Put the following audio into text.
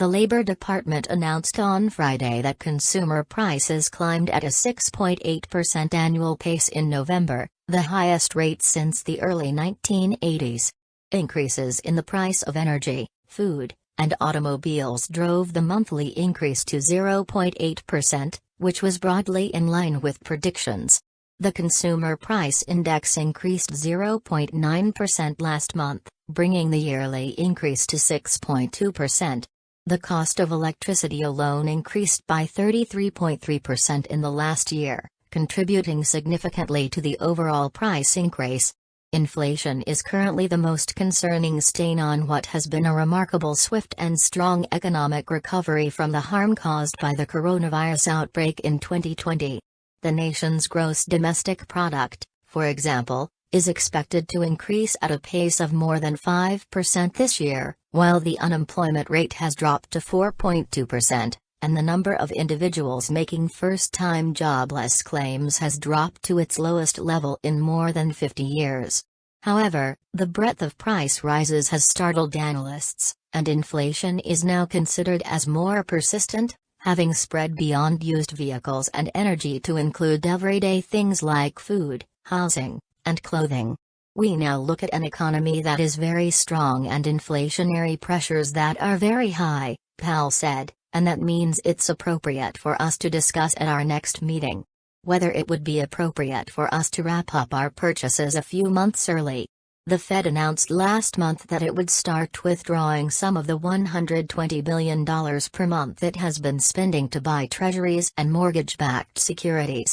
The Labor Department announced on Friday that consumer prices climbed at a 6.8% annual pace in November, the highest rate since the early 1980s. Increases in the price of energy, food, and automobiles drove the monthly increase to 0.8%, which was broadly in line with predictions. The Consumer Price Index increased 0.9% last month, bringing the yearly increase to 6.2%. The cost of electricity alone increased by 33.3% in the last year, contributing significantly to the overall price increase. Inflation is currently the most concerning stain on what has been a remarkable swift and strong economic recovery from the harm caused by the coronavirus outbreak in 2020. The nation's gross domestic product, for example, is expected to increase at a pace of more than 5% this year, while the unemployment rate has dropped to 4.2%, and the number of individuals making first-time jobless claims has dropped to its lowest level in more than 50 years. However, the breadth of price rises has startled analysts, and inflation is now considered as more persistent, having spread beyond used vehicles and energy to include everyday things like food, housing, and clothing. We now look at an economy that is very strong and inflationary pressures that are very high, Powell said, and that means it's appropriate for us to discuss at our next meeting whether it would be appropriate for us to wrap up our purchases a few months early. The Fed announced last month that it would start withdrawing some of the $120 billion per month it has been spending to buy treasuries and mortgage-backed securities.